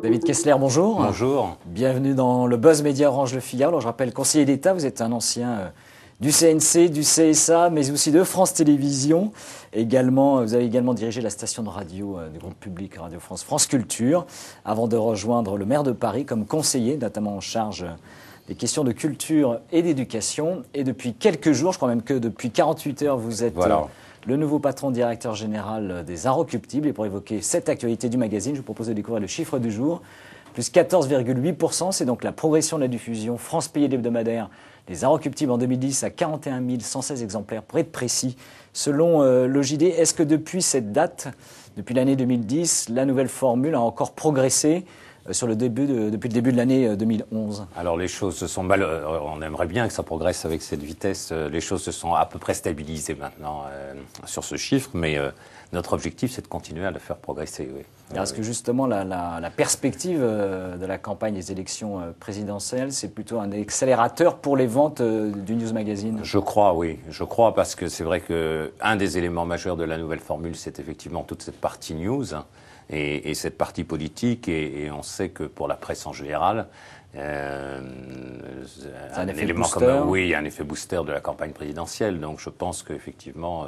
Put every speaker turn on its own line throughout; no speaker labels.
David Kessler, bonjour.
Bonjour.
Bienvenue dans le Buzz Média Orange Le Figaro. Alors, je rappelle, conseiller d'État, vous êtes un ancien du CNC, du CSA, mais aussi de France Télévisions. Également, vous avez également dirigé la station de radio du groupe public Radio France, France Culture, avant de rejoindre le maire de Paris comme conseiller, notamment en charge des questions de culture et d'éducation. Et depuis quelques jours, je crois même que depuis 48 heures, vous êtes le nouveau patron directeur général des Inrecuptibles. Et pour évoquer cette actualité du magazine, je vous propose de découvrir le chiffre du jour. Plus 14,8%, c'est donc la progression de la diffusion France Pays hebdomadaire. Les Inrecuptibles en 2010 à 41 116 exemplaires, pour être précis, selon l'OJD. Est-ce que depuis cette date, depuis l'année 2010, la nouvelle formule a encore progressé depuis le début de l'année 2011?
Alors les choses se sont on aimerait bien que ça progresse avec cette vitesse. Les choses se sont à peu près stabilisées maintenant sur ce chiffre, mais notre objectif c'est de continuer à le faire progresser. Oui.
Est-ce que justement la perspective de la campagne des élections présidentielles, c'est plutôt un accélérateur pour les ventes du News Magazine?
Je crois, oui. Je crois parce que c'est vrai qu'un des éléments majeurs de la nouvelle formule, c'est effectivement toute cette partie news. Et cette partie politique, et on sait que pour la presse en général, un élément il y a un effet booster de la campagne présidentielle. Donc je pense qu'effectivement,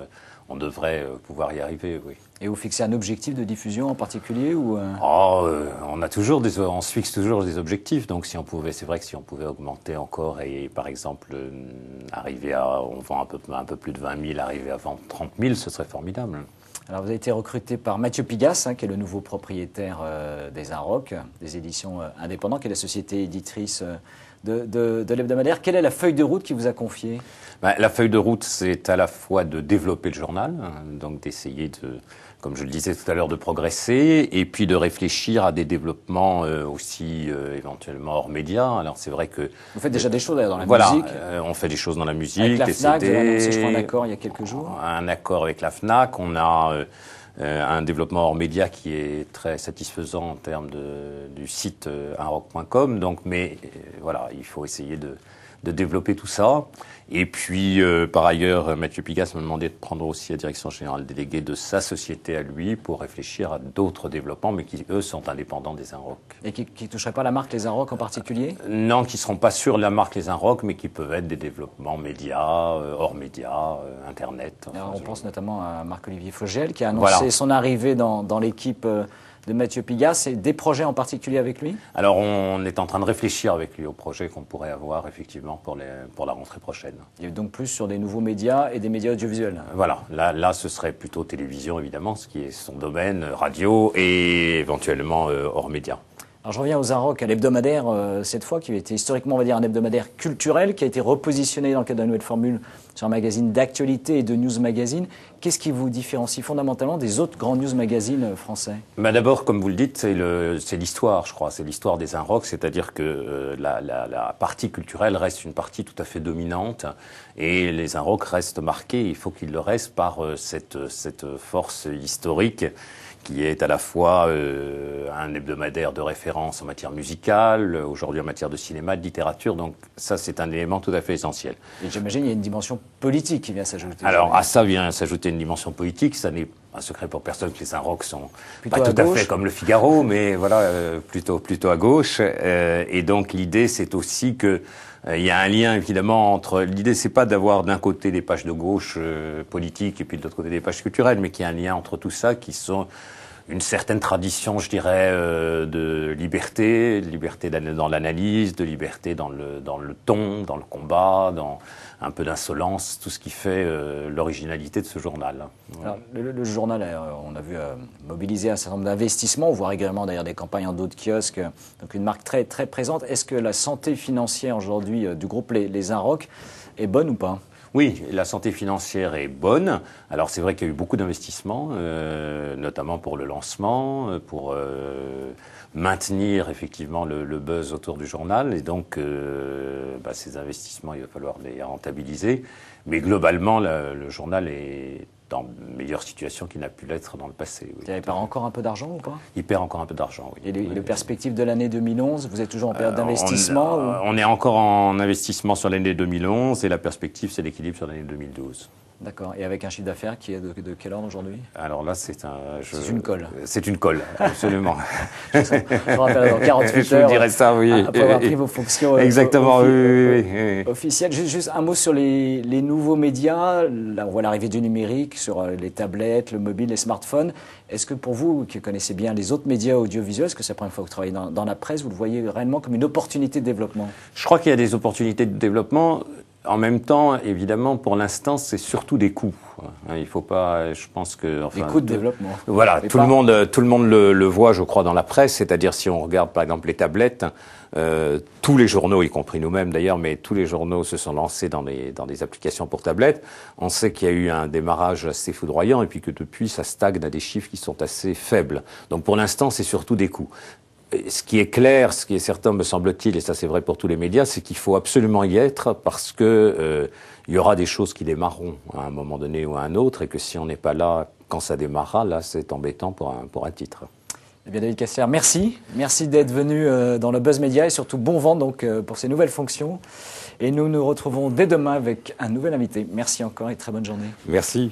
on devrait pouvoir y arriver, oui.
Et vous fixez un objectif de diffusion en particulier ou
on se fixe toujours des objectifs. Donc c'est vrai que si on pouvait augmenter encore et par exemple arriver on vend un peu plus de 20 000, arriver à vendre 30 000, ce serait formidable.
Alors vous avez été recruté par Mathieu Pigasse, qui est le nouveau propriétaire des Inroc, des éditions indépendantes, qui est la société éditrice de l'hebdomadaire. Quelle est la feuille de route qu'il vous a confiée?
La feuille de route, c'est à la fois de développer le journal, donc d'essayer comme je le disais tout à l'heure, de progresser, et puis de réfléchir à des développements aussi éventuellement hors médias. Alors c'est vrai que...
Vous faites déjà des choses d'ailleurs dans la musique.
On fait des choses dans la musique.
Avec la FNAC, vous avez annoncé, je crois, un accord il y a quelques jours.
Un accord avec la FNAC, on a un développement hors médias qui est très satisfaisant en termes du site inroc.com. Donc, mais voilà, il faut essayer de développer tout ça. Et puis, par ailleurs, Mathieu Pigasse m'a demandé de prendre aussi la direction générale déléguée de sa société à lui pour réfléchir à d'autres développements, mais qui, eux, sont indépendants des Inroc.
Et qui ne toucheraient pas la marque Les Inroc en particulier?
Non, qui ne seront pas sur la marque Les Inroc, mais qui peuvent être des développements médias, hors médias, Internet.
Alors, on pense notamment à Marc-Olivier Fogel, qui a annoncé son arrivée dans l'équipe de Mathieu Pigasse, et des projets en particulier avec lui?
Alors on est en train de réfléchir avec lui au projet qu'on pourrait avoir effectivement pour la rentrée prochaine.
Et donc plus sur des nouveaux médias et des médias audiovisuels?
Voilà, là ce serait plutôt télévision évidemment, ce qui est son domaine, radio et éventuellement hors médias.
Alors je reviens aux Inroc, à l'hebdomadaire cette fois, qui a été historiquement, on va dire, un hebdomadaire culturel, qui a été repositionné dans le cadre de la nouvelle formule sur un magazine d'actualité et de news magazine. Qu'est-ce qui vous différencie fondamentalement des autres grands news magazines français?
D'abord, comme vous le dites, c'est l'histoire, je crois. C'est l'histoire des Inroc, c'est-à-dire que la partie culturelle reste une partie tout à fait dominante et les Inroc restent marqués. Il faut qu'ils le restent par cette force historique qui est à la fois un hebdomadaire de référence en matière musicale, aujourd'hui en matière de cinéma, de littérature. Donc ça, c'est un élément tout à fait essentiel.
Et j'imagine qu'il y a une dimension politique qui vient s'ajouter.
Alors à ça vient s'ajouter une dimension politique. Ça n'est un secret pour personne que les Inroc sont plutôt pas tout à fait comme le Figaro, mais voilà, plutôt à gauche. Et donc l'idée, c'est aussi que il y a un lien évidemment entre... L'idée, c'est pas d'avoir d'un côté des pages de gauche politiques et puis de l'autre côté des pages culturelles, mais qu'il y a un lien entre tout ça qui sont une certaine tradition, je dirais, de liberté dans l'analyse, de liberté dans le ton, dans le combat, dans un peu d'insolence, tout ce qui fait l'originalité de ce journal.
Alors, le journal, on a vu mobiliser un certain nombre d'investissements, on voit régulièrement d'ailleurs des campagnes en dos de kiosque, donc une marque très, très présente. Est-ce que la santé financière aujourd'hui du groupe Les Inroc est bonne ou pas?
Oui, la santé financière est bonne. Alors c'est vrai qu'il y a eu beaucoup d'investissements, notamment pour le lancement, pour maintenir effectivement le buzz autour du journal. Et donc ces investissements, il va falloir les rentabiliser. Mais globalement, le journal est dans une meilleure situation qu'il n'a pu l'être dans le passé. Oui.
Il perd encore un peu d'argent ou pas?
Il perd encore un peu d'argent, oui.
Et les perspectives de l'année 2011, vous êtes toujours en période d'investissement
on est encore en investissement sur l'année 2011 et la perspective, c'est l'équilibre sur l'année 2012.
D'accord. Et avec un chiffre d'affaires qui est de quel ordre aujourd'hui?
Alors là, c'est
une colle.
C'est une colle, absolument.
Je vous rappelle, dans 48
heures,
je vous
dirais ça, oui.
Après avoir pris vos fonctions
exactement, oui.
officielles. Juste un mot sur les nouveaux médias. Là, on voit l'arrivée du numérique sur les tablettes, le mobile, les smartphones. Est-ce que pour vous, qui connaissez bien les autres médias audiovisuels, est-ce que c'est la première fois que vous travaillez dans la presse, vous le voyez réellement comme une opportunité de développement?
Je crois qu'il y a des opportunités de développement. En même temps, évidemment, pour l'instant, c'est surtout des coûts. Il faut pas, je pense que...
Enfin, des coûts de développement.
Voilà, tout le monde le voit, je crois, dans la presse. C'est-à-dire, si on regarde, par exemple, les tablettes, tous les journaux, y compris nous-mêmes d'ailleurs, mais tous les journaux se sont lancés dans des applications pour tablettes. On sait qu'il y a eu un démarrage assez foudroyant et puis que depuis, ça stagne à des chiffres qui sont assez faibles. Donc, pour l'instant, c'est surtout des coûts. Ce qui est clair, ce qui est certain, me semble-t-il, et ça c'est vrai pour tous les médias, c'est qu'il faut absolument y être parce que il y aura des choses qui démarreront à un moment donné ou à un autre, et que si on n'est pas là quand ça démarrera, là c'est embêtant pour un titre.
Eh bien David Cassière, merci d'être venu dans le Buzz Média et surtout bon vent donc pour ces nouvelles fonctions. Et nous nous retrouvons dès demain avec un nouvel invité. Merci encore et très bonne journée.
Merci.